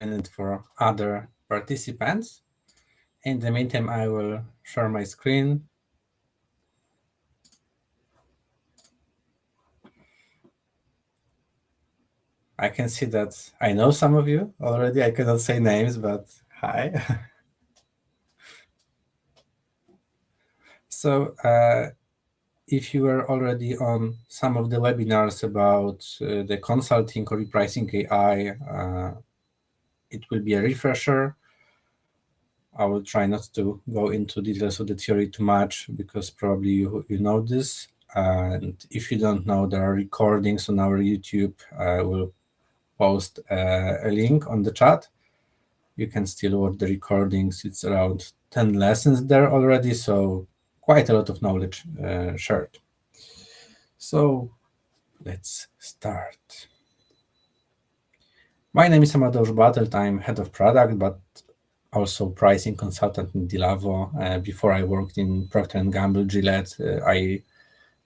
minute for other participants. In the meantime, I will share my screen. I can see that I know some of you already. I cannot say names, but hi. So if you were already on some of the webinars about the consulting or repricing AI, it will be a refresher. I will try not to go into details of the theory too much because probably you know this. And if you don't know, there are recordings on our YouTube. I will post a link on the chat. You can still watch the recordings. It's around 10 lessons there already, so quite a lot of knowledge shared. So let's start. My name is Amadeusz Bartelt. I'm head of product, but also pricing consultant in Dilavo. Before I worked in Procter & Gamble, Gillette, I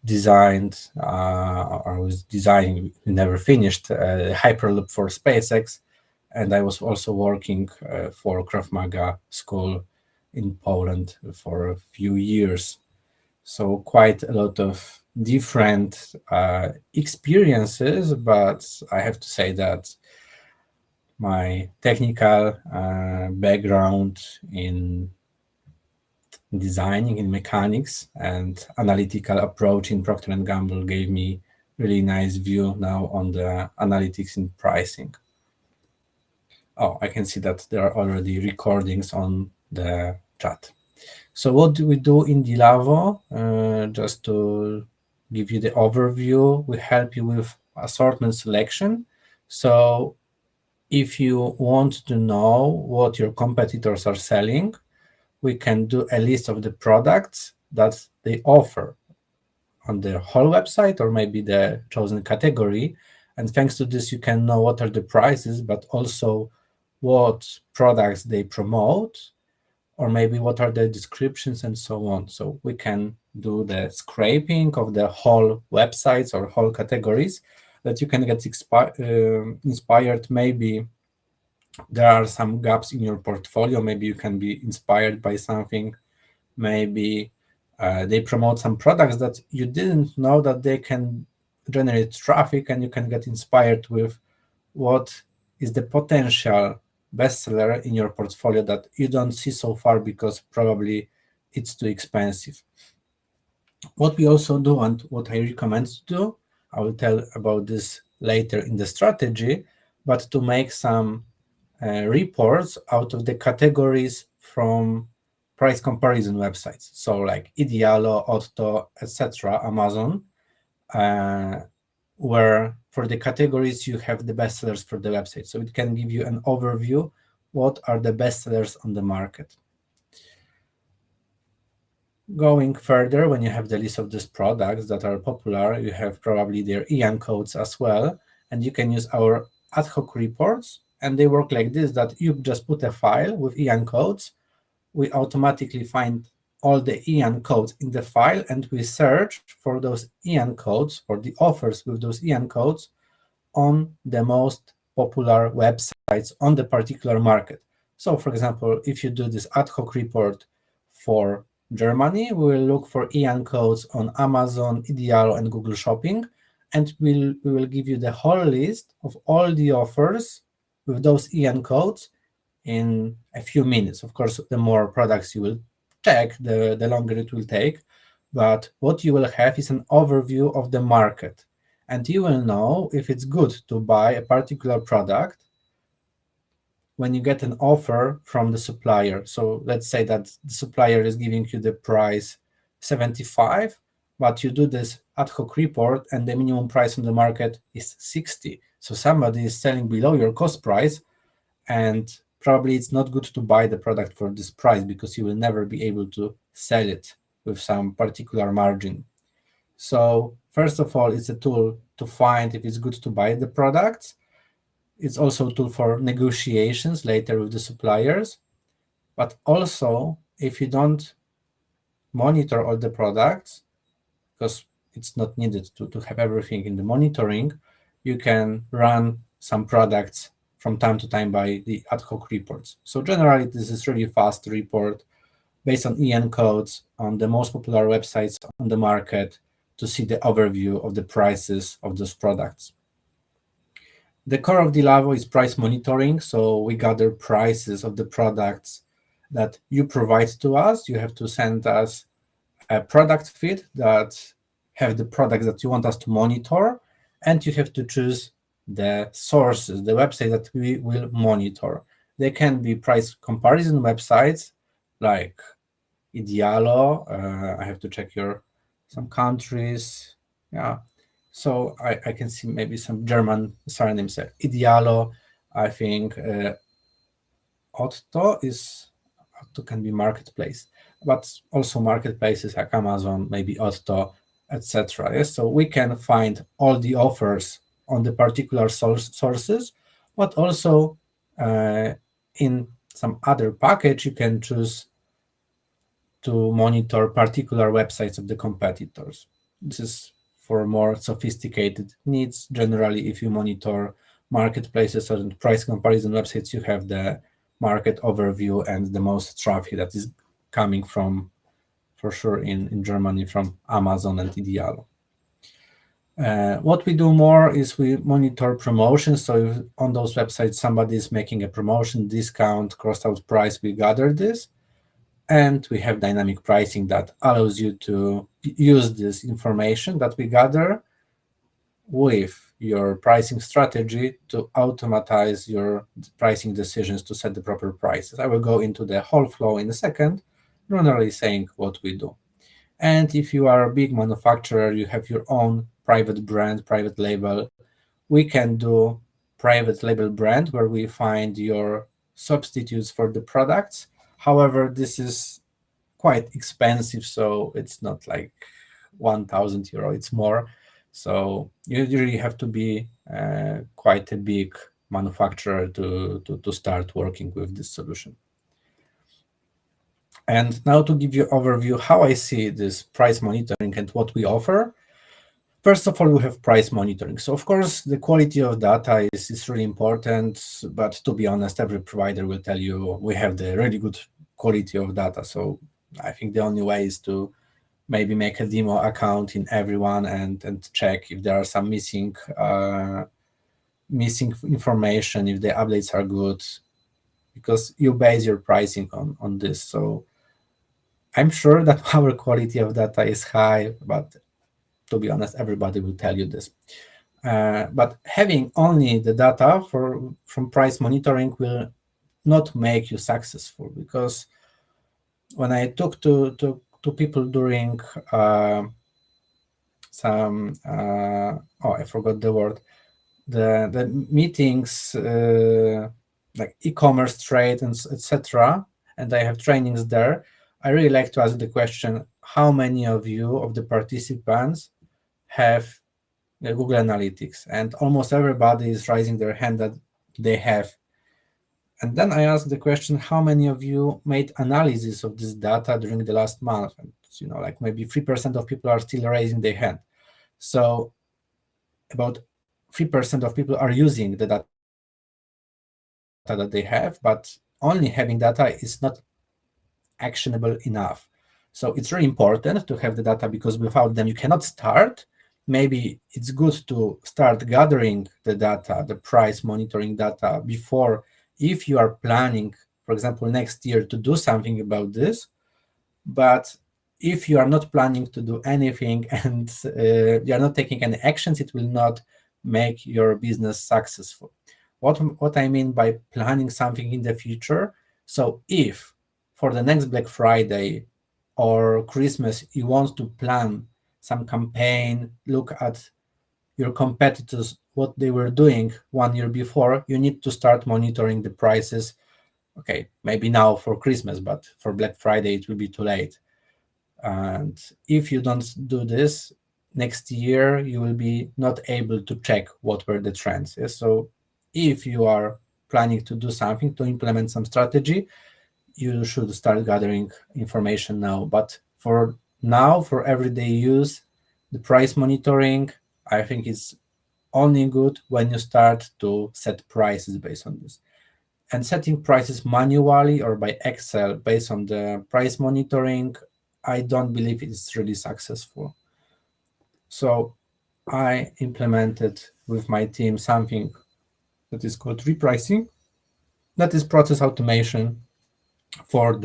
designed, I was designing, we never finished, Hyperloop for SpaceX. And I was also working for Krav Maga school in Poland for a few years. So quite a lot of different experiences, but I have to say that my technical background in designing, in mechanics, and analytical approach in Procter & Gamble gave me really nice view now on the analytics in pricing. Oh, I can see that there are already recordings on the chat. So what do we do in Dilavo? Just to give you the overview, we help you with assortment selection. So if you want to know what your competitors are selling, we can do a list of the products that they offer on the whole website or maybe the chosen category. And thanks to this, you can know what are the prices, but also what products they promote, or maybe what are the descriptions and so on. So we can do the scraping of the whole websites or whole categories that you can get inspired. Maybe there are some gaps in your portfolio. Maybe you can be inspired by something. Maybe they promote some products that you didn't know that they can generate traffic, and you can get inspired with what is the potential bestseller in your portfolio that you don't see so far because probably it's too expensive. What we also do and what I recommend to do, I will tell about this later in the strategy, but to make some reports out of the categories from price comparison websites. So like Idealo, Otto, etc., Amazon, where for the categories you have the bestsellers for the website. So it can give you an overview what are the bestsellers on the market. Going further, when you have the list of these products that are popular, you have probably their EAN codes as well, and you can use our ad hoc reports, and they work like this, that you just put a file with EAN codes, we automatically find all the EAN codes in the file, and we search for those EAN codes, for the offers with those EAN codes on the most popular websites on the particular market. So for example, if you do this ad hoc report for Germany, we will look for EAN codes on Amazon, Idealo, and Google Shopping, and we will give you the whole list of all the offers with those EAN codes in a few minutes. Of course, the more products you will check, the longer it will take, but what you will have is an overview of the market, and you will know if it's good to buy a particular product when you get an offer from the supplier. So let's say that the supplier is giving you the price 75, but you do this ad hoc report and the minimum price on the market is 60. So somebody is selling below your cost price, and probably it's not good to buy the product for this price because you will never be able to sell it with some particular margin. So first of all, it's a tool to find if it's good to buy the products. It's also a tool for negotiations later with the suppliers. But also, if you don't monitor all the products, because it's not needed to have everything in the monitoring, you can run some products from time to time by the ad hoc reports. So generally, this is really fast report based on EN codes on the most popular websites on the market to see the overview of the prices of those products. The core of the Lavo is price monitoring. So we gather prices of the products that you provide to us. You have to send us a product feed that have the products that you want us to monitor, and you have to choose the sources, the website that we will monitor. They can be price comparison websites like Idealo. I have to check some countries. Yeah. So I can see maybe some German surnames there. Idealo, I think Otto can be marketplace, but also marketplaces like Amazon, maybe Otto, etc. Yes, so we can find all the offers on the particular sources, but also in some other package, you can choose to monitor particular websites of the competitors. This is for more sophisticated needs. Generally, if you monitor marketplaces or price comparison websites, you have the market overview and the most traffic that is coming from, for sure, in Germany from Amazon and Idealo. What we do more is we monitor promotions. So if on those websites somebody is making a promotion, discount, crossed out price, we gather this. And we have dynamic pricing that allows you to use this information that we gather with your pricing strategy to automatize your pricing decisions to set the proper prices. I will go into the whole flow in a second, generally saying what we do. And if you are a big manufacturer, you have your own private brand, private label, we can do private label brand where we find your substitutes for the products. However, this is quite expensive, so it's not like 1,000 euro, it's more. So you really have to be quite a big manufacturer to start working with this solution. And now to give you an overview how I see this price monitoring and what we offer. First of all, we have price monitoring. So of course, the quality of data is really important, but to be honest, every provider will tell you we have the really good quality of data. So I think the only way is to maybe make a demo account in everyone and check if there are some missing information, if the updates are good, because you base your pricing on this. So I'm sure that our quality of data is high, but to be honest, everybody will tell you this. But having only the data from price monitoring will not make you successful, because when I talk to people during some I forgot the word, the meetings like e-commerce trade and etc., and I have trainings there, I really like to ask the question, how many of you, of the participants, have Google Analytics? And almost everybody is raising their hand that they have. And then I ask the question, how many of you made analysis of this data during the last month? And like maybe 3% of people are still raising their hand. So about 3% of people are using the data that they have, but only having data is not actionable enough. So it's really important to have the data, because without them you cannot start. Maybe it's good to start gathering the data, the price monitoring data, before, if you are planning, for example, next year to do something about this. But if you are not planning to do anything and you are not taking any actions, it will not make your business successful. What I mean by planning something in the future, so if for the next Black Friday or Christmas you want to plan some campaign, look at your competitors, what they were doing 1 year before, you need to start monitoring the prices. Okay, maybe now for Christmas, but for Black Friday it will be too late. And if you don't do this, next year you will be not able to check what were the trends. Yes? So if you are planning to do something, to implement some strategy, you should start gathering information now. But for now, for everyday use, the price monitoring, I think, is only good when you start to set prices based on this. And setting prices manually or by Excel based on the price monitoring, I don't believe it's really successful. So I implemented with my team something that is called repricing. That is process automation for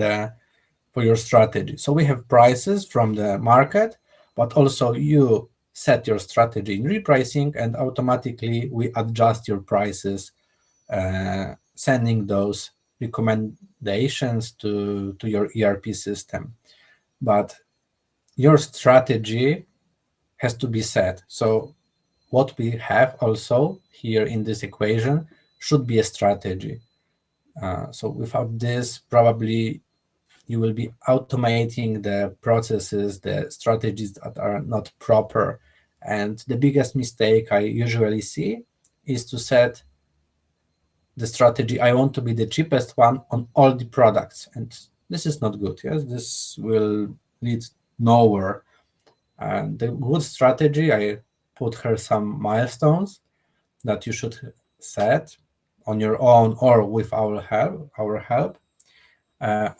your strategy. So we have prices from the market, but also you set your strategy in repricing, and automatically we adjust your prices, sending those recommendations to your ERP system. But your strategy has to be set. So what we have also here in this equation should be a strategy. So without this, probably you will be automating the processes, the strategies that are not proper. And the biggest mistake I usually see is to set the strategy, I want to be the cheapest one on all the products. And this is not good. Yes, this will lead nowhere. And the good strategy, I put here some milestones that you should set on your own or with our help,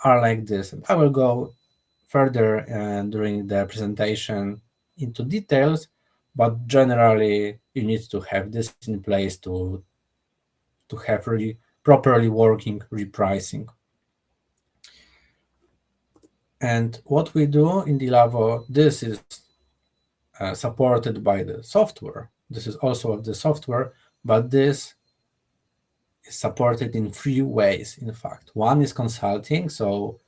are like this. And I will go further during the presentation into details, but generally you need to have this in place to have really properly working repricing. And what we do in Dilavo, this is supported by the software. This is also of the software, but this is supported in 3 ways, in fact. One is consulting. So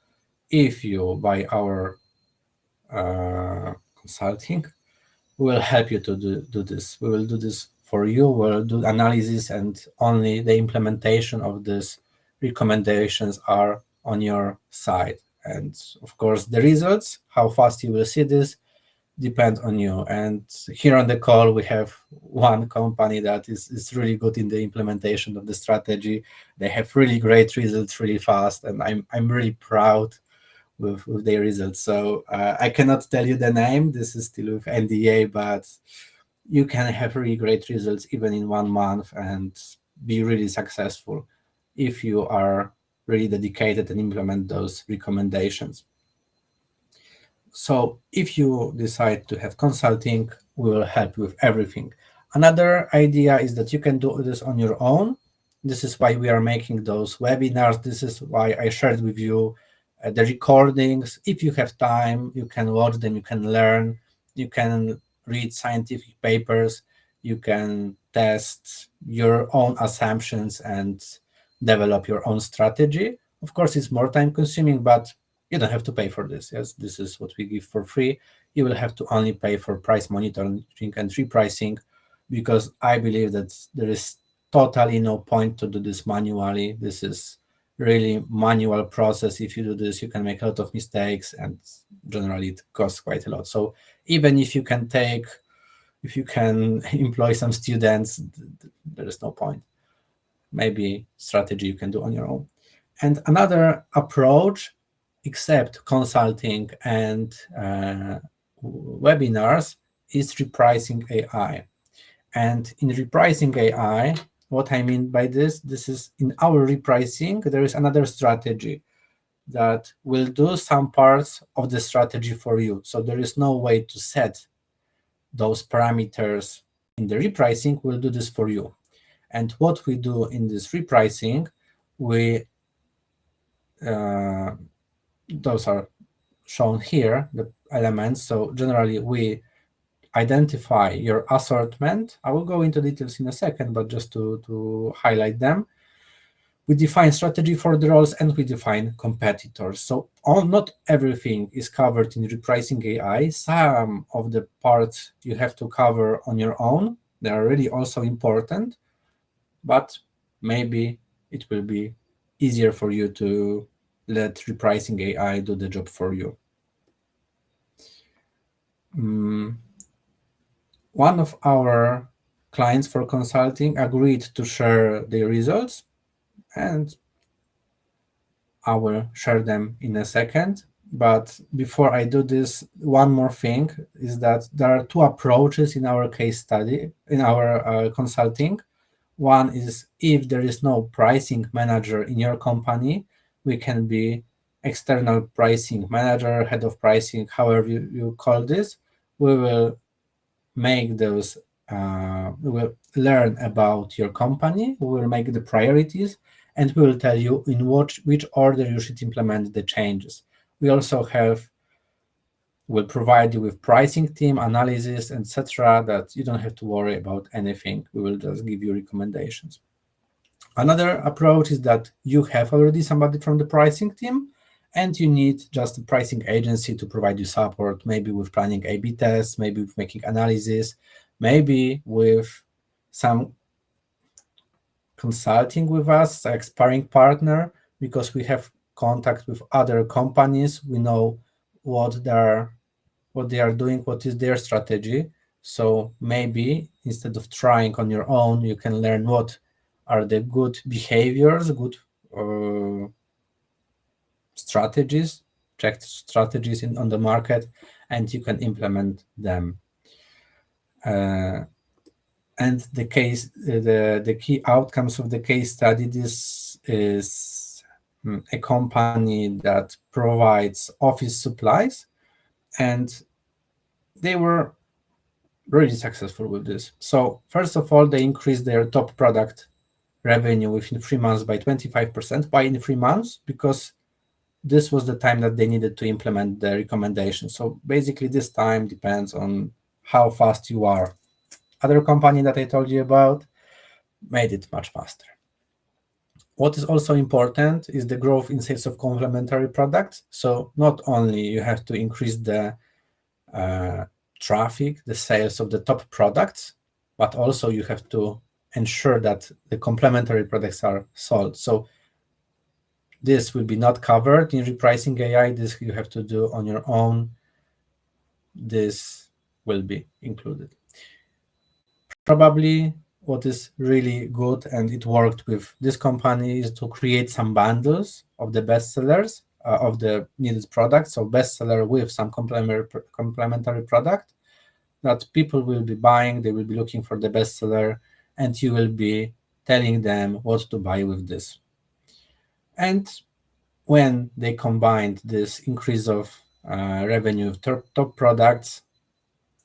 if you buy our consulting, we will help you to do this. We will do this for you. We'll do analysis, and only the implementation of these recommendations are on your side. And of course, the results, how fast you will see this, depend on you. And here on the call, we have one company that is really good in the implementation of the strategy. They have really great results really fast, and I'm really proud with their results. So I cannot tell you the name. This is still with NDA, but you can have really great results even in 1 month and be really successful if you are really dedicated and implement those recommendations. So if you decide to have consulting, we will help you with everything. Another idea is that you can do this on your own. This is why we are making those webinars. This is why I shared with you the recordings. If you have time, you can watch them, you can learn, you can read scientific papers, you can test your own assumptions and develop your own strategy. Of course, it's more time consuming, but you don't have to pay for this. Yes, this is what we give for free. You will have to only pay for price monitoring and repricing, because I believe that there is totally no point to do this manually. This is really manual process. If you do this, you can make a lot of mistakes, and generally it costs quite a lot. So even if you can employ some students, there is no point. Maybe strategy you can do on your own. And another approach, except consulting and webinars, is repricing AI. And in repricing AI, what I mean by this is in our repricing, there is another strategy that will do some parts of the strategy for you. So there is no way to set those parameters in the repricing. We'll do this for you. And what we do in this repricing, those are shown here, the elements. So generally we identify your assortment. I will go into details in a second, but just to highlight them. We define strategy for the roles, and we define competitors. So not everything is covered in repricing AI. Some of the parts you have to cover on your own. They are really also important, but maybe it will be easier for you to let repricing AI do the job for you. One of our clients for consulting agreed to share their results, and I will share them in a second. But before I do this, one more thing is that there are two approaches in our case study, in our consulting. One is if there is no pricing manager in your company, we can be external pricing manager, head of pricing, however you call this. We will make those, we will learn about your company, we will make the priorities, and we will tell you in which order you should implement the changes. We also will provide you with pricing team, analysis, etc., that you don't have to worry about anything. We will just give you recommendations. Another approach is that you have already somebody from the pricing team, and you need just a pricing agency to provide you support, maybe with planning A/B tests, maybe with making analysis, maybe with some consulting with us, like sparring partner, because we have contact with other companies. We know what they are doing, what is their strategy. So maybe instead of trying on your own, you can learn what are the good behaviors, good strategies, checked strategies on the market, and you can implement them. And the key outcomes of the case study, this is a company that provides office supplies, and they were really successful with this. So first of all, they increased their top product revenue within 3 months by 25%. Why in 3 months? Because this was the time that they needed to implement the recommendation. So basically this time depends on how fast you are. Other company that I told you about made it much faster. What is also important is the growth in sales of complementary products. So not only you have to increase the traffic, the sales of the top products, but also you have to ensure that the complementary products are sold. So this will be not covered in Repricing AI. This you have to do on your own. This will be included. Probably what is really good, and it worked with this company, is to create some bundles of the bestsellers of the needed products. So bestseller with some complementary product that people will be buying. They will be looking for the bestseller, and you will be telling them what to buy with this. And when they combined this increase of revenue of top products,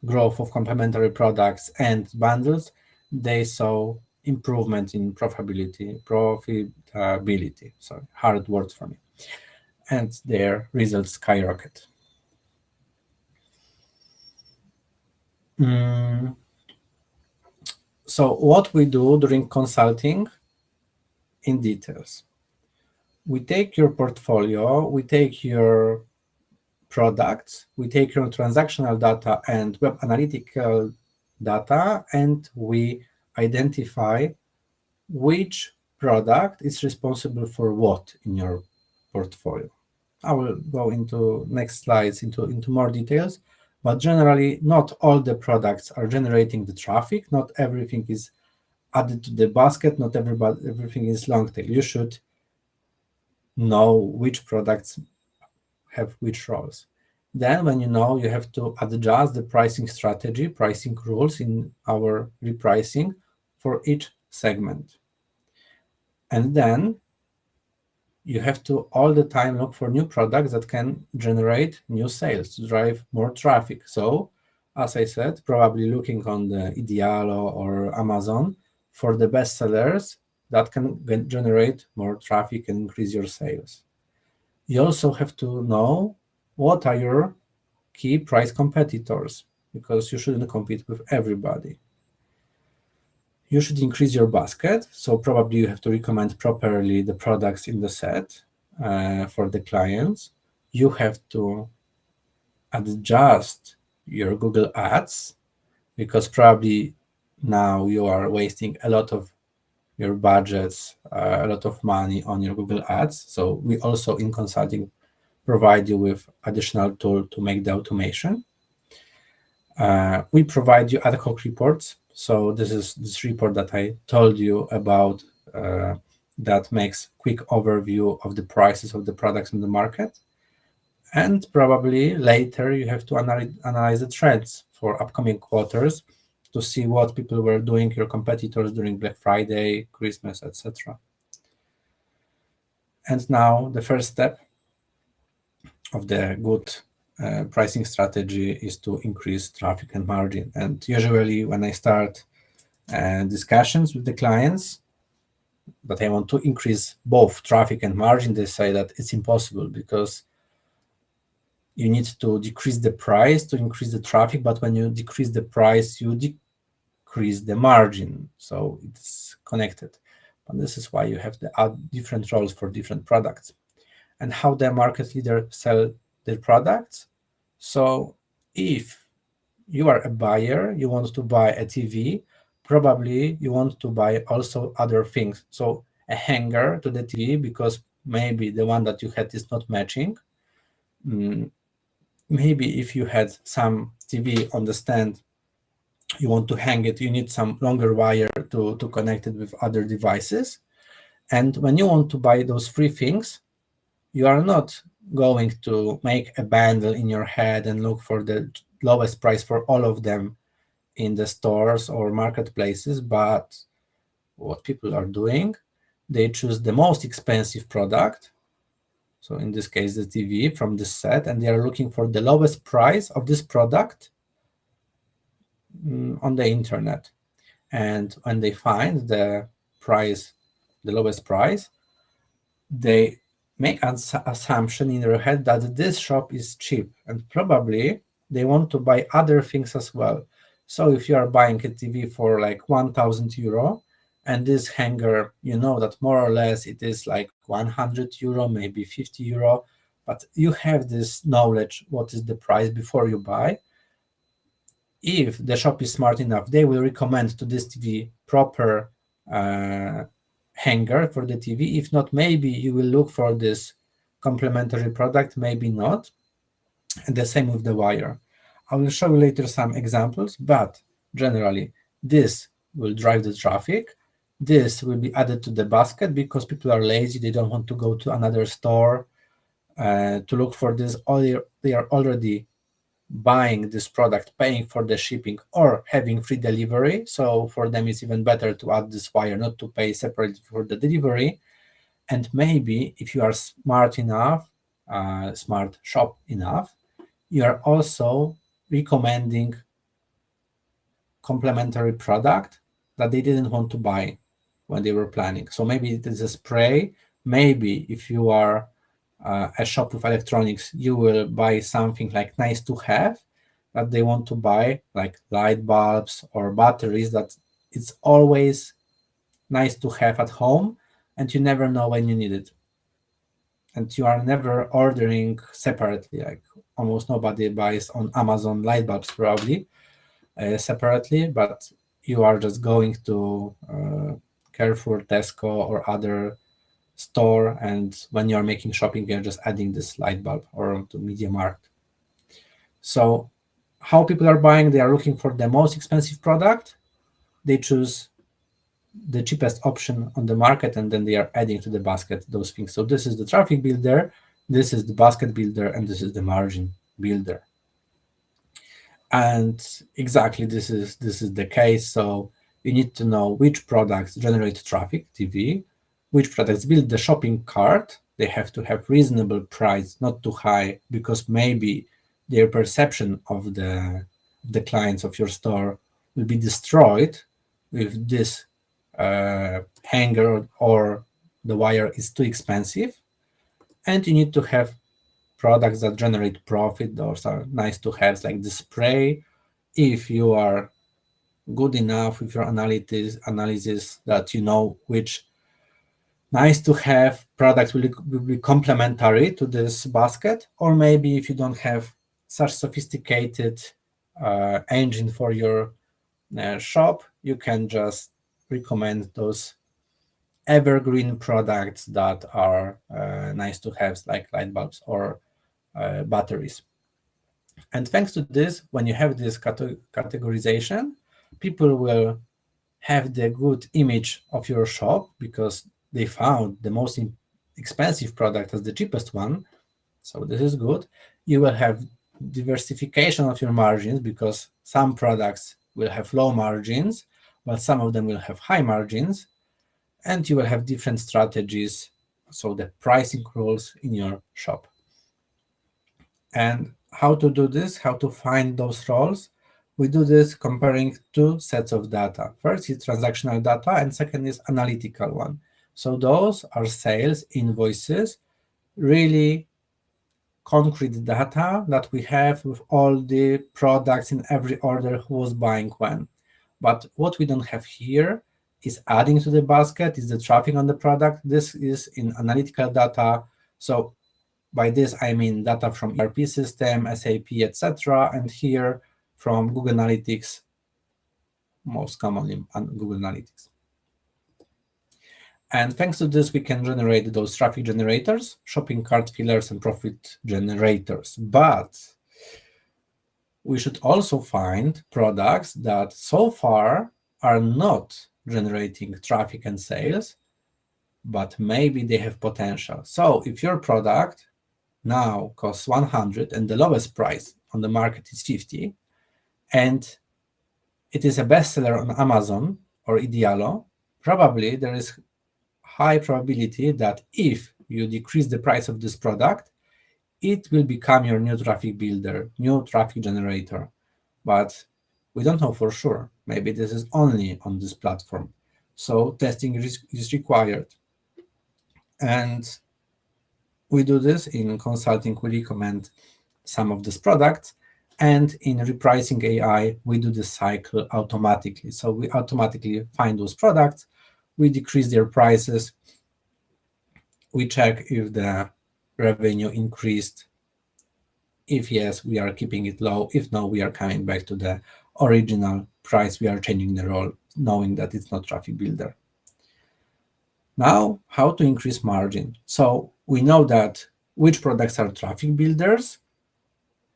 growth of complementary products, and bundles, they saw improvement in profitability. Sorry, hard word for me. And their results skyrocket. So what we do during consulting in details. We take your portfolio, we take your products, we take your transactional data and web analytical data, and we identify which product is responsible for what in your portfolio. I will go into next slides into more details, but generally not all the products are generating the traffic, not everything is added to the basket, not everything is long tail. You should know which products have which roles. Then when you know, you have to adjust the pricing strategy, pricing rules in our repricing for each segment. And then you have to all the time look for new products that can generate new sales to drive more traffic. So as I said, probably looking on the Idealo or Amazon for the bestsellers that can generate more traffic and increase your sales. You also have to know what are your key price competitors, because you shouldn't compete with everybody. You should increase your basket, so probably you have to recommend properly the products in the set for the clients. You have to adjust your Google Ads, because probably now you are wasting a lot of your budgets, a lot of money on your Google Ads. So we also in consulting provide you with additional tool to make the automation. We provide you ad hoc reports. So this is this report that I told you about that makes quick overview of the prices of the products in the market. And probably later you have to analyze the trends for upcoming quarters to see what people were doing, your competitors during Black Friday, Christmas, etc. And now the first step of the good pricing strategy is to increase traffic and margin. And usually when I start discussions with the clients that I want to increase both traffic and margin, they say that it's impossible because you need to decrease the price to increase the traffic, but when you decrease the price, you decrease the margin. So it's connected. But this is why you have the different roles for different products. And how the market leader sell their products. So if you are a buyer, you want to buy a TV, probably you want to buy also other things. So a hanger to the TV, because maybe the one that you had is not matching. Maybe if you had some TV on the stand, you want to hang it, you need some longer wire to connect it with other devices. And when you want to buy those three things, you are not going to make a bundle in your head and look for the lowest price for all of them in the stores or marketplaces, but what people are doing, they choose the most expensive product, so in this case the TV from this set, and they are looking for the lowest price of this product on the internet. And when they find the price, the lowest price, they make an assumption in their head that this shop is cheap, and probably they want to buy other things as well. So if you are buying a TV for like 1,000 euro, and this hanger, you know that more or less it is like 100 euro, maybe 50 euro, but you have this knowledge what is the price before you buy. If the shop is smart enough, they will recommend to this TV proper hanger for the TV. If not, maybe you will look for this complementary product, maybe not. And the same with the wire. I will show you later some examples, but generally this will drive the traffic. This will be added to the basket because people are lazy, they don't want to go to another store to look for this, or they are already buying this product, paying for the shipping or having free delivery. So for them it's even better to add this wire, not to pay separately for the delivery. And maybe if you are smart enough, smart shop enough, you are also recommending complementary product that they didn't want to buy when they were planning. So maybe it is a spray. Maybe if you are a shop with electronics, you will buy something like nice to have that they want to buy, like light bulbs or batteries that it's always nice to have at home and you never know when you need it. And you are never ordering separately, like almost nobody buys on Amazon light bulbs probably separately, but you are just going to Carrefour, Tesco or other store, and when you're making shopping, you're just adding this light bulb, or to MediaMarkt. So how people are buying, they are looking for the most expensive product, they choose the cheapest option on the market, and then they are adding to the basket those things. So this is the traffic builder, this is the basket builder, and this is the margin builder. And exactly this is the case. So you need to know which products generate traffic, TV, which products build the shopping cart. They have to have reasonable price, not too high, because maybe their perception of the clients of your store will be destroyed if this hanger or the wire is too expensive. And you need to have products that generate profit. Those are nice to have, like the spray. If you are good enough with your analysis that you know which nice to have products will be complementary to this basket, or maybe if you don't have such sophisticated engine for your shop, you can just recommend those evergreen products that are nice to have, like light bulbs or batteries. And thanks to this, when you have this categorization, people will have the good image of your shop because they found the most expensive product as the cheapest one, So this is good. You will have diversification of your margins because some products will have low margins, but some of them will have high margins, and you will have different strategies, so the pricing rules in your shop. And how to do this, how to find those roles? We do this comparing two sets of data. First is transactional data, and second is analytical one. So those are sales, invoices, really concrete data that we have with all the products in every order, who was buying when. But what we don't have here is adding to the basket, is the traffic on the product. This is in analytical data. So by this, I mean data from ERP system, SAP, etc. And here from Google Analytics, most commonly on Google Analytics. And thanks to this, we can generate those traffic generators, shopping cart fillers, and profit generators. But we should also find products that so far are not generating traffic and sales, but maybe they have potential. So if your product now costs 100 and the lowest price on the market is 50, and it is a bestseller on Amazon or Idealo, probably there is high probability that if you decrease the price of this product, it will become your new traffic builder, new traffic generator. But we don't know for sure. Maybe this is only on this platform. So testing is required. And we do this in consulting. We recommend some of these products. And in Repricing AI, we do this cycle automatically. So we automatically find those products, we decrease their prices, we check if the revenue increased. If yes, we are keeping it low. If no, we are coming back to the original price. We are changing the role, knowing that it's not traffic builder. Now, how to increase margin? So we know that which products are traffic builders,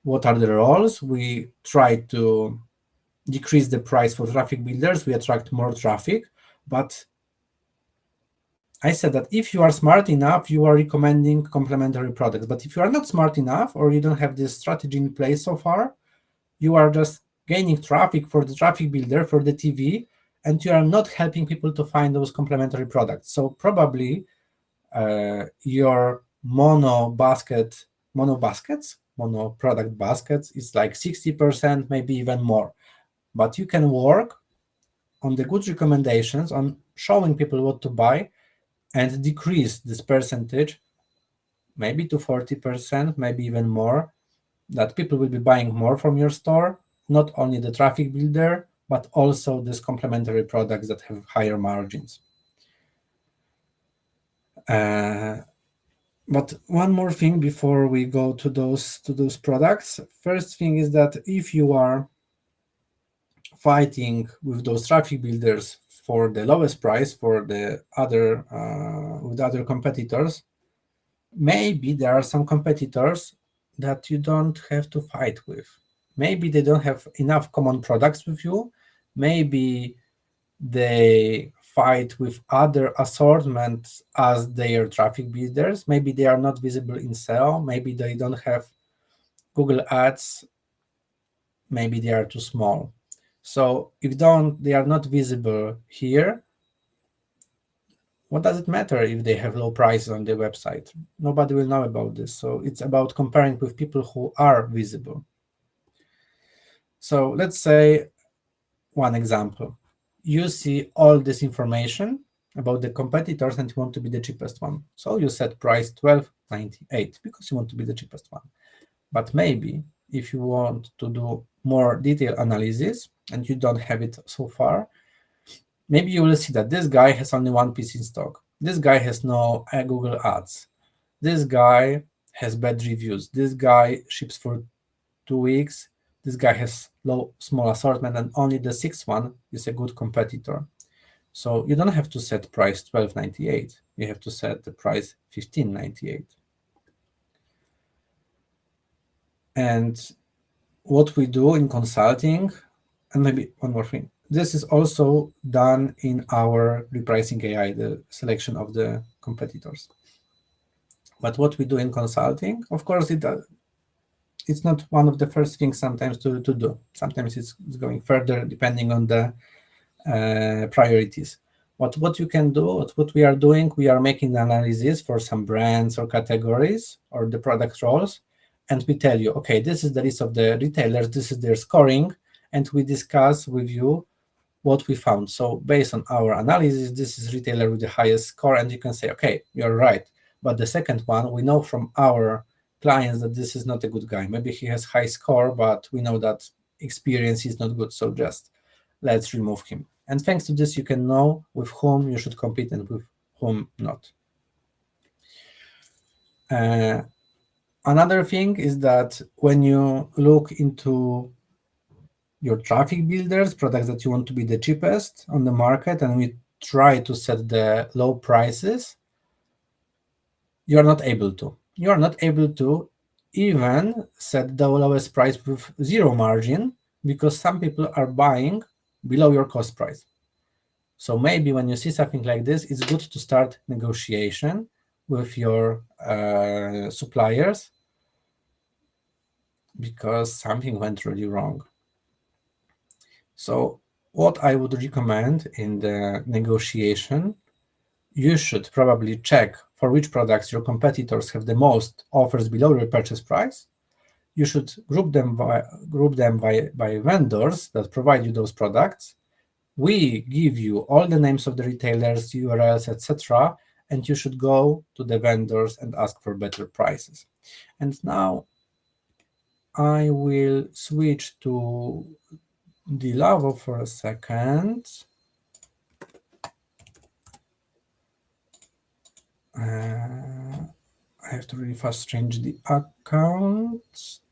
what are the roles. We try to decrease the price for traffic builders. We attract more traffic, but I said that if you are smart enough, you are recommending complementary products. But if you are not smart enough, or you don't have this strategy in place so far, you are just gaining traffic for the traffic builder, for the TV, and you are not helping people to find those complementary products. So probably your mono product baskets is like 60%, maybe even more. But you can work on the good recommendations, on showing people what to buy, and decrease this percentage maybe to 40%, maybe even more, that people will be buying more from your store, not only the traffic builder, but also these complementary products that have higher margins. But one more thing before we go to those products. First thing is that if you are fighting with those traffic builders for the lowest price, for the other with other competitors, maybe there are some competitors that you don't have to fight with. Maybe they don't have enough common products with you. Maybe they fight with other assortments as their traffic builders. Maybe they are not visible in SEO. Maybe they don't have Google Ads. Maybe they are too small. So if they are not visible here, what does it matter if they have low prices on their website? Nobody will know about this. So it's about comparing with people who are visible. So let's say one example. You see all this information about the competitors and you want to be the cheapest one. So you set price $12.98 because you want to be the cheapest one. But maybe if you want to do more detailed analysis and you don't have it so far, maybe you will see that this guy has only one piece in stock. This guy has no Google Ads. This guy has bad reviews. This guy ships for 2 weeks. This guy has small assortment, and only the sixth one is a good competitor. So you don't have to set price $12.98. You have to set the price $15.98. And what we do in consulting, and maybe one more thing, this is also done in our Repricing AI, the selection of the competitors. But what we do in consulting, of course, it's not one of the first things sometimes to do. Sometimes it's going further depending on the priorities. What you can do, what we are doing, we are making analysis for some brands or categories or the product roles, and we tell you, okay, this is the list of the retailers, this is their scoring, and we discuss with you what we found. So based on our analysis, this is retailer with the highest score, and you can say, okay, you're right. But the second one, we know from our clients that this is not a good guy. Maybe he has high score, but we know that experience is not good, so just let's remove him. And thanks to this, you can know with whom you should compete and with whom not. Another thing is that when you look into your traffic builders, products that you want to be the cheapest on the market, and we try to set the low prices, you are not able to. You are not able to even set the lowest price with zero margin, because some people are buying below your cost price. So maybe when you see something like this, it's good to start negotiation with your suppliers, because something went really wrong. So what I would recommend in the negotiation, you should probably check for which products your competitors have the most offers below your purchase price. You should group them by vendors that provide you those products. We give you all the names of the retailers, URLs, etc., and you should go to the vendors and ask for better prices. And now I will switch to Dilavo for a second. I have to really fast change the account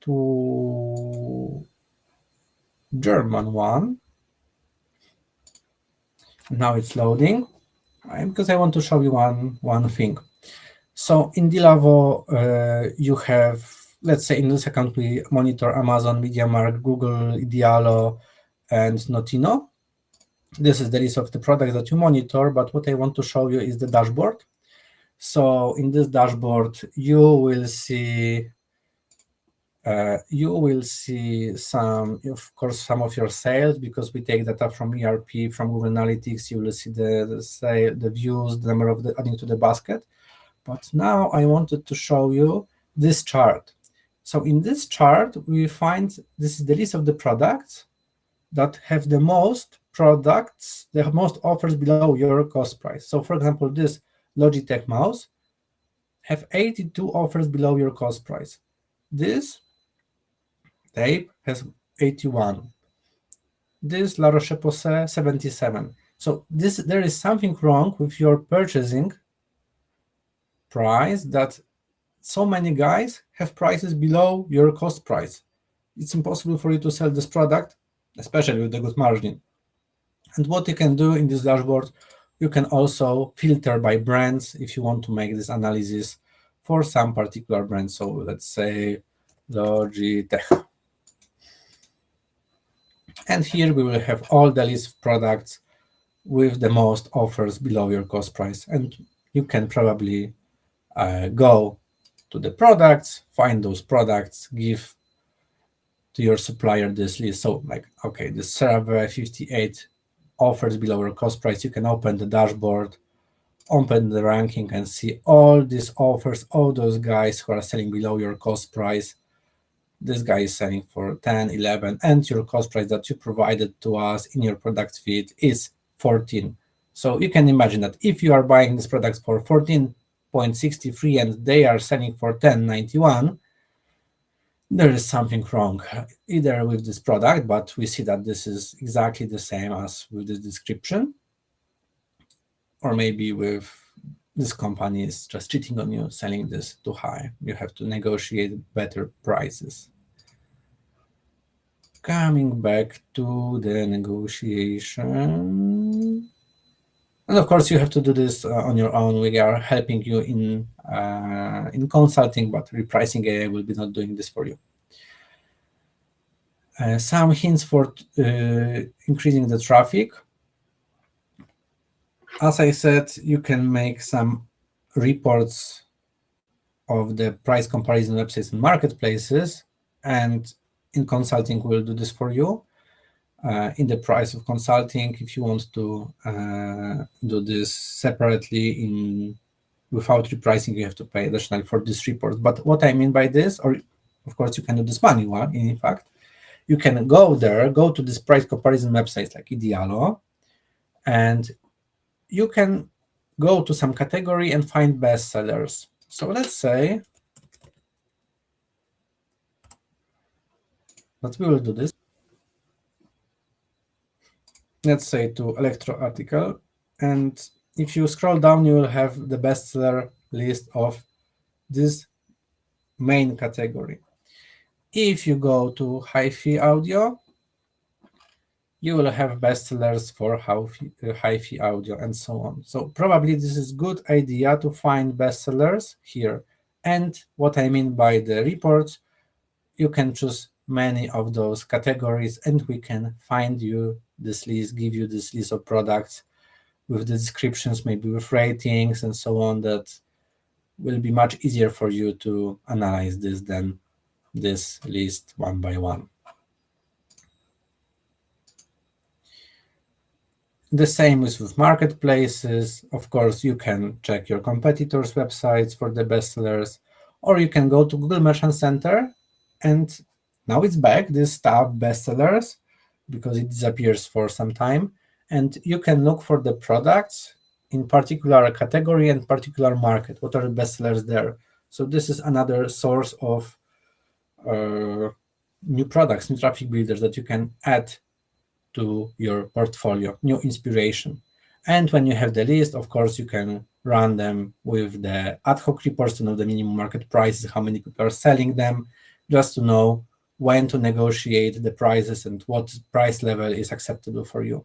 to German one. Now it's loading, because I want to show you one thing. So in Dilavo, you have, let's say in this account, we monitor Amazon, MediaMarkt, Google, Idealo, and Notino. This is the list of the products that you monitor, but what I want to show you is the dashboard. So in this dashboard, you will see some, of course, some of your sales, because we take data from ERP, from Google Analytics. You will see the views, the number of the adding to the basket. But now I wanted to show you this chart. So in this chart, we find this is the list of the products that have the most products, the most offers below your cost price. So for example, this Logitech mouse have 82 offers below your cost price. This tape has 81. This La Roche-Posay 77. So there is something wrong with your purchasing price, that so many guys have prices below your cost price. It's impossible for you to sell this product, especially with the good margin. And what you can do in this dashboard, you can also filter by brands if you want to make this analysis for some particular brand. So let's say Logitech. And here we will have all the list of products with the most offers below your cost price. And you can probably go to the products, find those products, give to your supplier this list. So like, okay, the server 58 offers below your cost price. You can open the dashboard, open the ranking, and see all these offers, all those guys who are selling below your cost price. This guy is selling for 10, 11, and your cost price that you provided to us in your product feed is 14. So you can imagine that if you are buying this product for 14.63 and they are selling for 10.91, there is something wrong either with this product, but we see that this is exactly the same as with the description, or maybe with this company is just cheating on you, selling this too high. You have to negotiate better prices. Coming back to the negotiation. And of course, you have to do this on your own. We are helping you in consulting, but Repricing AI will be not doing this for you. Some hints for increasing the traffic. As I said, you can make some reports of the price comparison websites and marketplaces, and in consulting we'll do this for you. In the price of consulting, if you want to do this separately without repricing, you have to pay additionally for this report. But what I mean by this, or of course you can do this manual, in fact, you can go to this price comparison websites like Idealo, and you can go to some category and find bestsellers. So let's say that we will do this. Let's say to electro article, and if you scroll down, you will have the bestseller list of this main category. If you go to hi-fi audio, you will have bestsellers for hi-fi audio and so on. So probably this is a good idea to find bestsellers here. And what I mean by the reports, you can choose many of those categories, and we can find you this list, give you this list of products with the descriptions, maybe with ratings and so on, that will be much easier for you to analyze this than this list one by one. The same is with marketplaces. Of course, you can check your competitors' websites for the bestsellers, or you can go to Google Merchant Center, and now it's back, this tab bestsellers, because it disappears for some time, and you can look for the products in particular category and particular market. What are the bestsellers there? So this is another source of new products, new traffic builders that you can add to your portfolio, new inspiration. And when you have the list, of course, you can run them with the ad hoc reports to know the minimum market prices, how many people are selling them, just to know when to negotiate the prices and what price level is acceptable for you.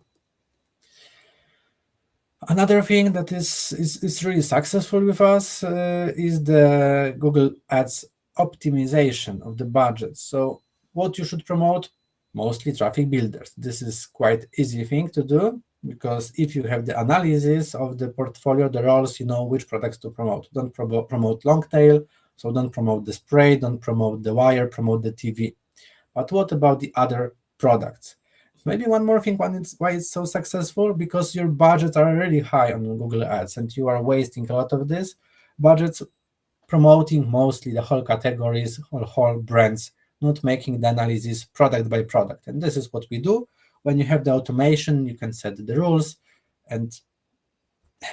Another thing that is really successful with us is the Google Ads optimization of the budget. So what you should promote? Mostly traffic builders. This is quite easy thing to do, because if you have the analysis of the portfolio, the roles, you know which products to promote. Don't promote long tail, so don't promote the spray, don't promote the wire, promote the TV. But what about the other products? Maybe one more thing, why it's so successful, because your budgets are really high on Google Ads and you are wasting a lot of this budgets promoting mostly the whole categories or whole brands, not making the analysis product by product. And this is what we do. When you have the automation, you can set the rules, and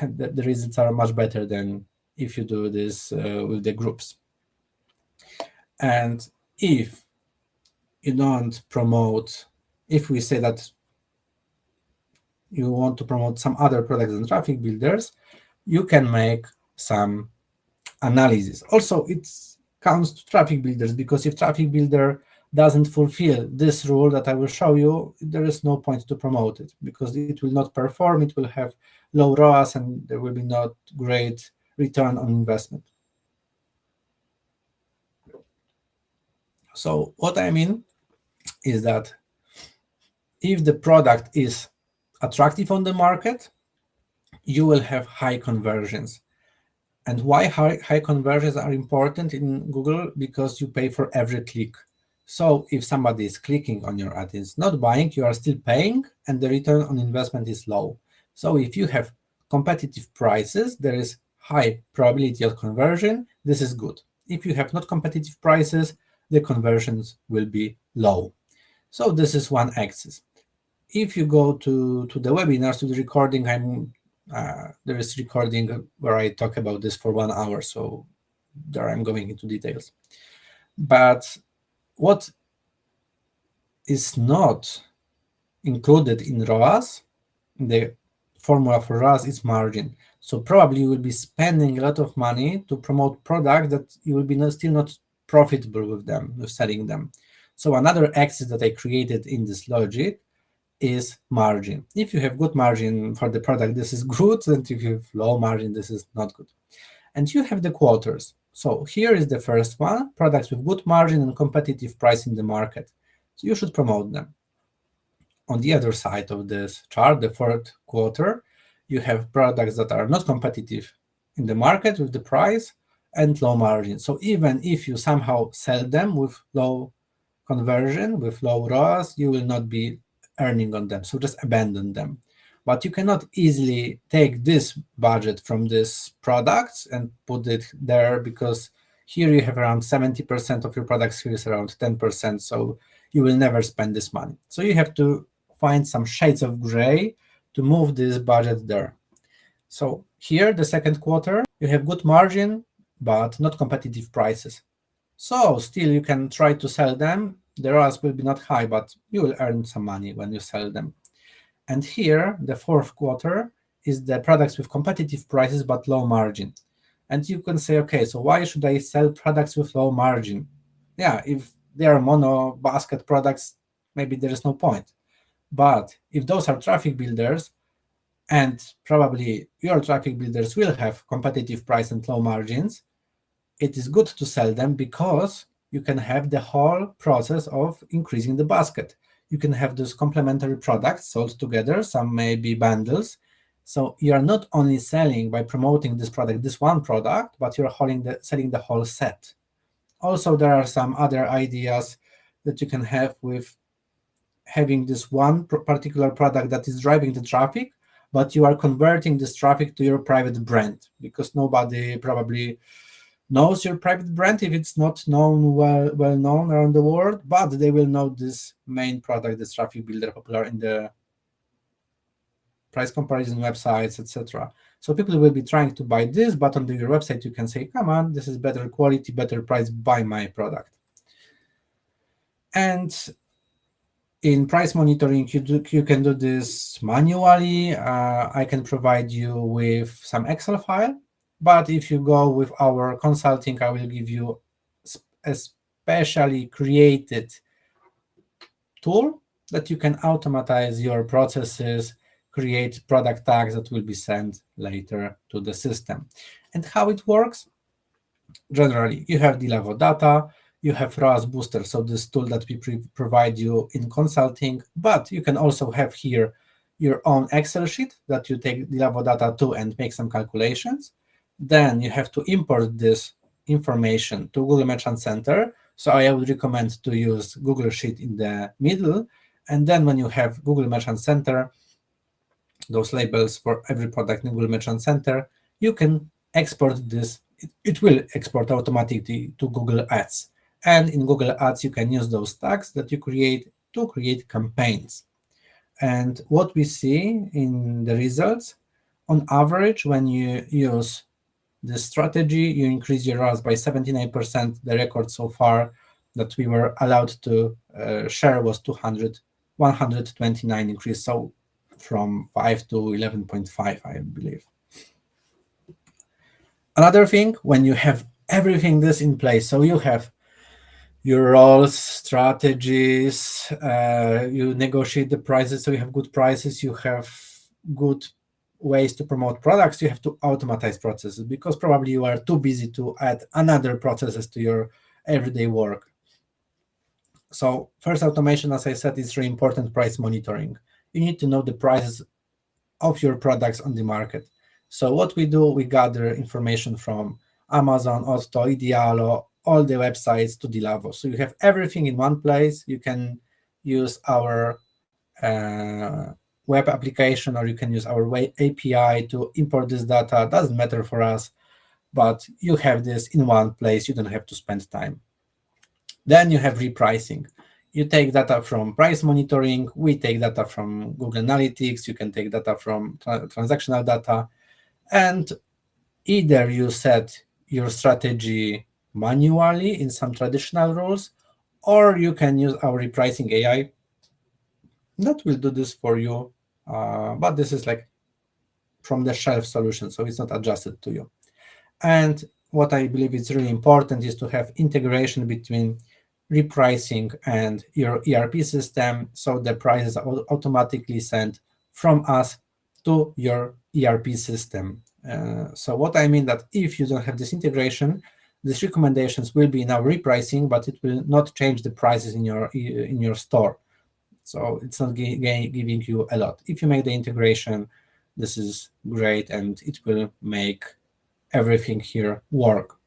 the results are much better than if you do this with the groups. And if you don't promote, if we say that you want to promote some other products than traffic builders, you can make some analysis. Also, it counts to traffic builders, because if traffic builder doesn't fulfill this rule that I will show you, there is no point to promote it, because it will not perform, it will have low ROAS, and there will be not great return on investment. So what I mean is that if the product is attractive on the market, you will have high conversions. And why high conversions are important in Google? Because you pay for every click. So if somebody is clicking on your ad and is not buying, you are still paying, and the return on investment is low. So if you have competitive prices, there is high probability of conversion. This is good. If you have not competitive prices, the conversions will be low. So this is one axis. If you go to the webinars, to the recording, there is recording where I talk about this for 1 hour, so there I'm going into details. But what is not included in ROAS, the formula for ROAS, is margin. So probably you will be spending a lot of money to promote products that you will be still not profitable with them, with selling them. So another axis that I created in this logic is margin. If you have good margin for the product, this is good, and if you have low margin, this is not good. And you have the quarters. So here is the first one, products with good margin and competitive price in the market. So you should promote them. On the other side of this chart, the fourth quarter, you have products that are not competitive in the market with the price, and low margin. So even if you somehow sell them with low conversion, with low ROAS, you will not be earning on them. So just abandon them. But you cannot easily take this budget from these products and put it there, because here you have around 70% of your products, here is around 10%. So you will never spend this money. So you have to find some shades of gray to move this budget there. So here, the second quarter, you have good margin, but not competitive prices. So still you can try to sell them. The ROAS will be not high, but you will earn some money when you sell them. And here, the fourth quarter is the products with competitive prices but low margin. And you can say, okay, so why should I sell products with low margin? Yeah, if they are mono basket products, maybe there is no point. But if those are traffic builders, and probably your traffic builders will have competitive price and low margins, it is good to sell them, because you can have the whole process of increasing the basket. You can have those complementary products sold together, some may be bundles. So you are not only selling by promoting this product, this one product, but you're selling the whole set. Also, there are some other ideas that you can have with having this one particular product that is driving the traffic, but you are converting this traffic to your private brand, because nobody probably knows your private brand if it's not known well known around the world, but they will know this main product, this traffic builder, popular in the price comparison websites, etc. So people will be trying to buy this, but on your website you can say, come on, this is better quality, better price, buy my product. And in price monitoring, you can do this manually. I can provide you with some Excel file, but if you go with our consulting, I will give you a specially created tool that you can automatize your processes, create product tags that will be sent later to the system. And how it works? Generally, you have the level data, you have ROAS Booster, so this tool that we provide you in consulting, but you can also have here your own Excel sheet that you take the level data to and make some calculations. Then you have to import this information to Google Merchant Center. So I would recommend to use Google Sheet in the middle. And then when you have Google Merchant Center, those labels for every product in Google Merchant Center, you can export this. It will export automatically to Google Ads. And in Google Ads, you can use those tags that you create to create campaigns. And what we see in the results, on average, when you use this strategy, you increase your ROAS by 79%. The record so far that we were allowed to share was 129 increase, so from 5 to 11.5, I believe. Another thing, when you have everything this in place, so you have your roles, strategies, you negotiate the prices, so you have good prices, you have good ways to promote products, you have to automatize processes, because probably you are too busy to add another processes to your everyday work. So first automation, as I said, is really important, price monitoring. You need to know the prices of your products on the market. So what we do, we gather information from Amazon, Otto, Idealo, all the websites to Dilavo. So you have everything in one place. You can use our web application, or you can use our API to import this data. Doesn't matter for us, but you have this in one place. You don't have to spend time. Then you have repricing. You take data from price monitoring. We take data from Google Analytics. You can take data from transactional data. And either you set your strategy manually in some traditional rules, or you can use our repricing AI that will do this for you. But this is like from the shelf solution, so it's not adjusted to you. And what I believe is really important is to have integration between repricing and your ERP system, so the prices are automatically sent from us to your ERP system. So what I mean that if you don't have this integration, these recommendations will be in our repricing, but it will not change the prices in your store. So it's not giving you a lot. If you make the integration, this is great, and it will make everything here work.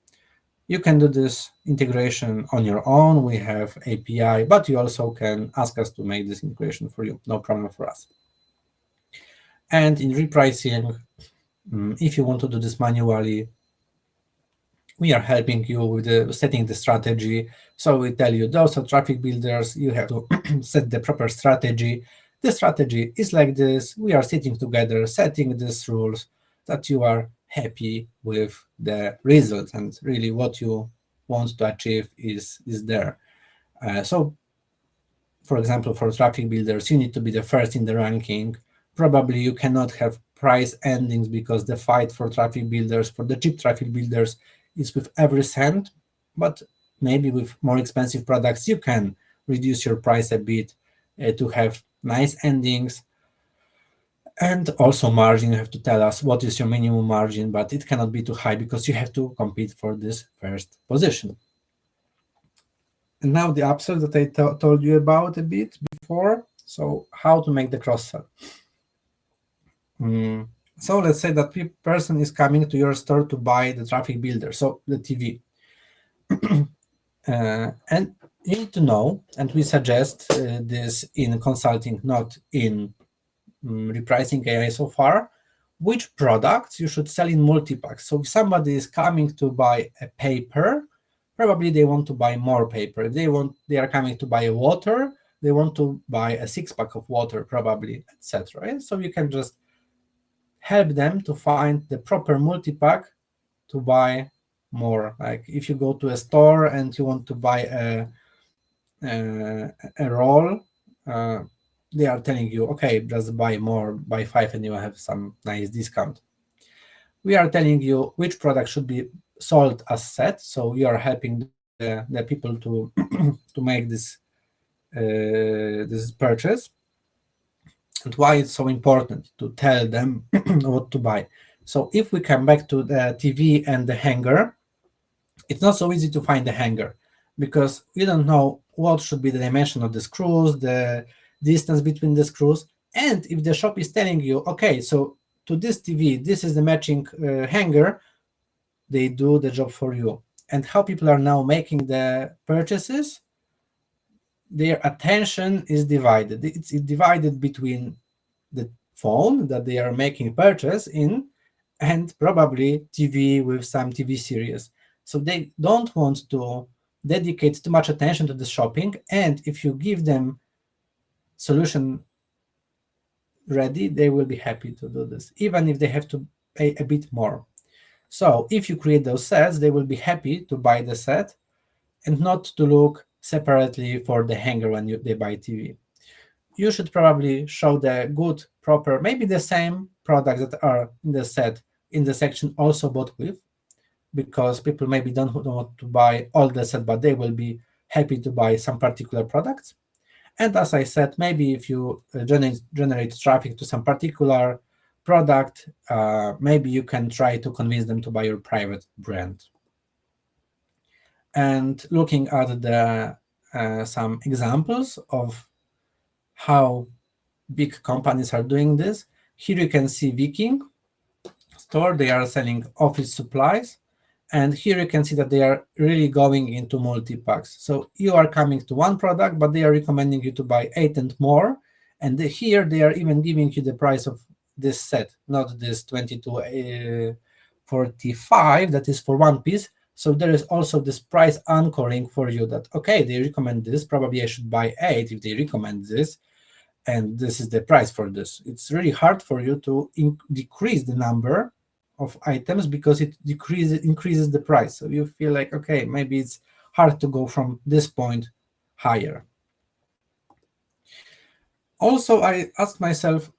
You can do this integration on your own. We have API, but you also can ask us to make this integration for you. No problem for us. And in repricing, if you want to do this manually, we are helping you with setting the strategy. So we tell you those are traffic builders. You have to set the proper strategy. The strategy is like this. We are sitting together, setting these rules that you are happy with the results, and really what you want to achieve is there. So, for example, for traffic builders, you need to be the first in the ranking. Probably you cannot have price endings because the fight for traffic builders, for the cheap traffic builders, is with every cent, but maybe with more expensive products, you can reduce your price a bit to have nice endings. And also margin, you have to tell us what is your minimum margin, but it cannot be too high because you have to compete for this first position. And now the upsell that I told you about a bit before. So how to make the cross-sell. So let's say that person is coming to your store to buy the traffic builder, so the TV. And you need to know, and we suggest this in consulting, not in Repricing AI so far, which products you should sell in multi-packs. So if somebody is coming to buy a paper, probably they want to buy more paper. If they are coming to buy a water, they want to buy a 6-pack of water, probably, etc. So you can just help them to find the proper multi-pack to buy more. Like if you go to a store and you want to buy a roll, they are telling you, okay, just buy more, buy 5 and you have some nice discount. We are telling you which product should be sold as set, so we are helping the people to to make this purchase. And why it's so important to tell them what to buy. So if we come back to the TV and the hanger, it's not so easy to find the hanger because we don't know what should be the dimension of the screws, the distance between the screws. And if the shop is telling you, okay, so to this TV, this is the matching hanger, they do the job for you. And how people are now making the purchases, their attention is divided. It's divided between the phone that they are making purchase in and probably TV with some TV series. So they don't want to dedicate too much attention to the shopping. And if you give them solution ready, they will be happy to do this, even if they have to pay a bit more. So if you create those sets, they will be happy to buy the set and not to look separately for the hanger when they buy TV. You should probably show the good, proper, maybe the same products that are in the set in the section also bought with, because people maybe don't want to buy all the set, but they will be happy to buy some particular products. And as I said, maybe if you generate traffic to some particular product, maybe you can try to convince them to buy your private brand. And looking at the some examples of how big companies are doing this, here you can see Viking store. They are selling office supplies. And here you can see that they are really going into multi-packs. So you are coming to one product, but they are recommending you to buy 8 and more. And here they are even giving you the price of this set, not this 22.45 that is for one piece. So there is also this price anchoring for you that, okay, they recommend this, probably I should buy 8 if they recommend this, and this is the price for this. It's really hard for you to decrease the number of items because it increases the price. So you feel like, okay, maybe it's hard to go from this point higher. Also, I asked myself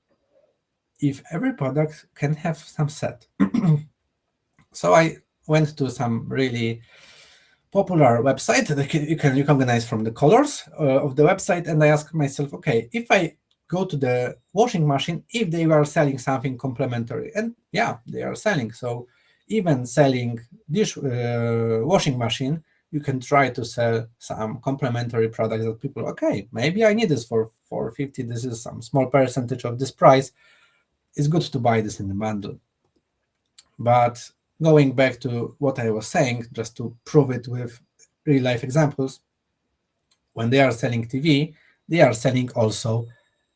if every product can have some set. So I went to some really popular website that you can recognize from the colors of the website, and I asked myself, okay, if I go to the washing machine, if they were selling something complementary, and yeah, they are selling. So even selling washing machine, you can try to sell some complementary products that people, okay, maybe I need this for 450. This is some small percentage of this price. It's good to buy this in the bundle. But going back to what I was saying, just to prove it with real life examples, when they are selling TV, they are selling also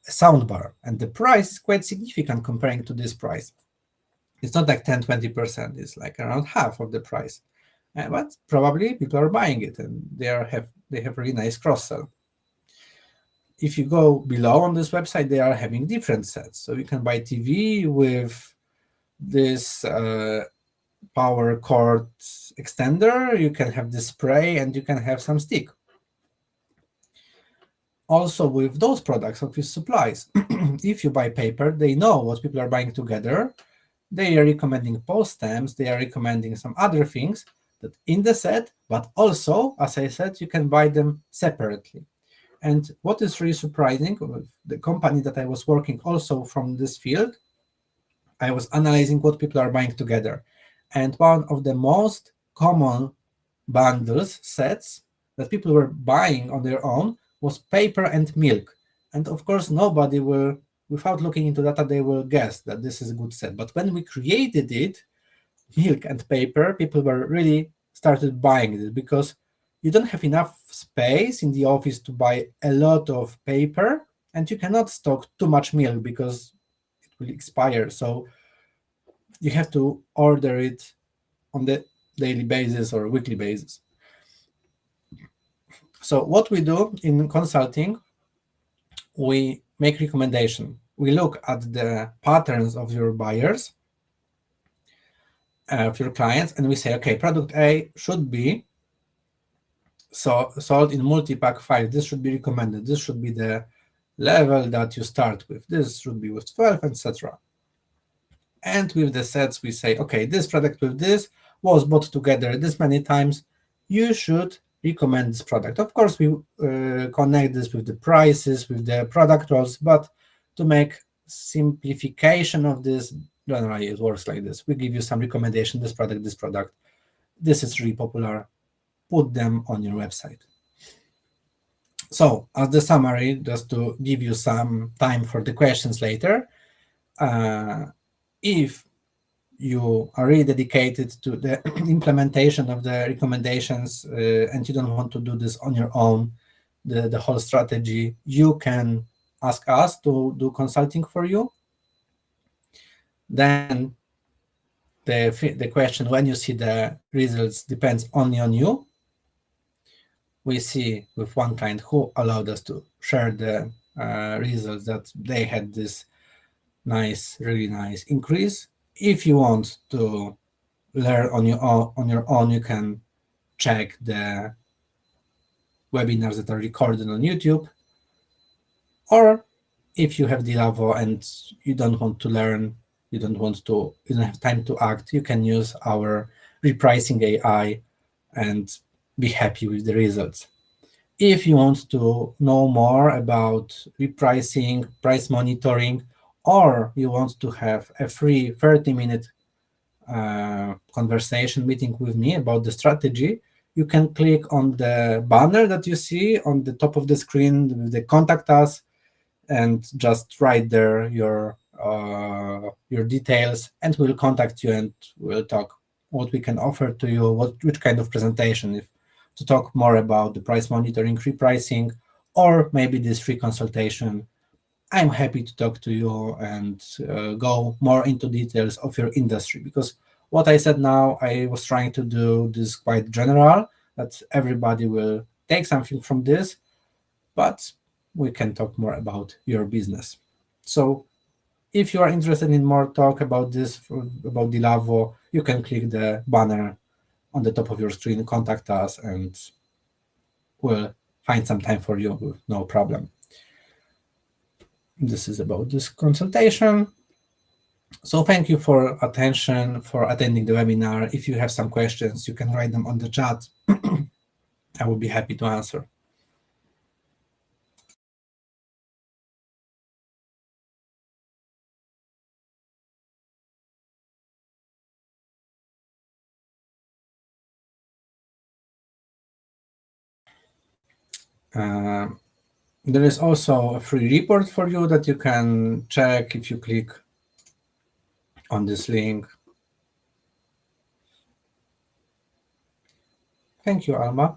a soundbar, and the price is quite significant comparing to this price. It's not like 10-20%, it's like around half of the price. But probably people are buying it, and they have a really nice cross-sell. If you go below on this website, they are having different sets. So you can buy TV with this power cord extender, you can have the spray, and you can have some stick. Also with those products, office supplies, if you buy paper, they know what people are buying together. They are recommending post stamps, they are recommending some other things that in the set, but also, as I said, you can buy them separately. And what is really surprising, the company that I was working also from this field, I was analyzing what people are buying together. And one of the most common bundles, sets, that people were buying on their own was paper and milk. And of course, nobody will, without looking into data, they will guess that this is a good set. But when we created it, milk and paper, people were really started buying it because you don't have enough space in the office to buy a lot of paper, and you cannot stock too much milk because it will expire. So you have to order it on the daily basis or weekly basis. So what we do in consulting, we make recommendation. We look at the patterns of your buyers, of your clients, and we say, okay, product A should be sold in multi-pack 5. This should be recommended. This should be the level that you start with. This should be with 12, etc. And with the sets, we say, okay, this product with this was bought together this many times. You should recommend this product. Of course, we connect this with the prices, with the product roles, but to make simplification of this, generally it works like this. We give you some recommendation, this product, this is really popular, put them on your website. So as the summary, just to give you some time for the questions later, if you are really dedicated to the implementation of the recommendations and you don't want to do this on your own, the whole strategy, you can ask us to do consulting for you. Then the question, when you see the results, depends only on you. We see with one client who allowed us to share the results that they had this really nice increase. If you want to learn on your own, you can check the webinars that are recorded on YouTube. Or if you have Dilavo and you don't want to learn, you don't have time to act, you can use our Repricing AI and be happy with the results. If you want to know more about repricing, price monitoring, or you want to have a free 30-minute conversation meeting with me about the strategy, you can click on the banner that you see on the top of the screen with the contact us, and just write there your details, and we'll contact you and we'll talk what we can offer to you, which kind of presentation, if to talk more about the price monitoring, repricing, or maybe this free consultation. I'm happy to talk to you and go more into details of your industry, because what I said now, I was trying to do this quite general, that everybody will take something from this, but we can talk more about your business. So if you are interested in more talk about this, about Dilavo, you can click the banner on the top of your screen, contact us, and we'll find some time for you with no problem. This is about this consultation. So thank you for attention, for attending the webinar. If you have some questions, you can write them on the chat. I will be happy to answer. There is also a free report for you that you can check if you click on this link. Thank you, Alma.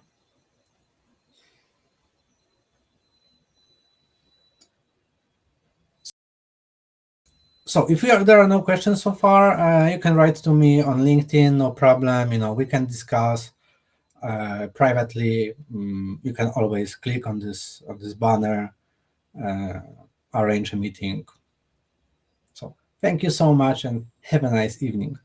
So if there are no questions so far, you can write to me on LinkedIn, no problem. We can discuss privately. You can always click on this banner, arrange a meeting. So thank you so much and have a nice evening.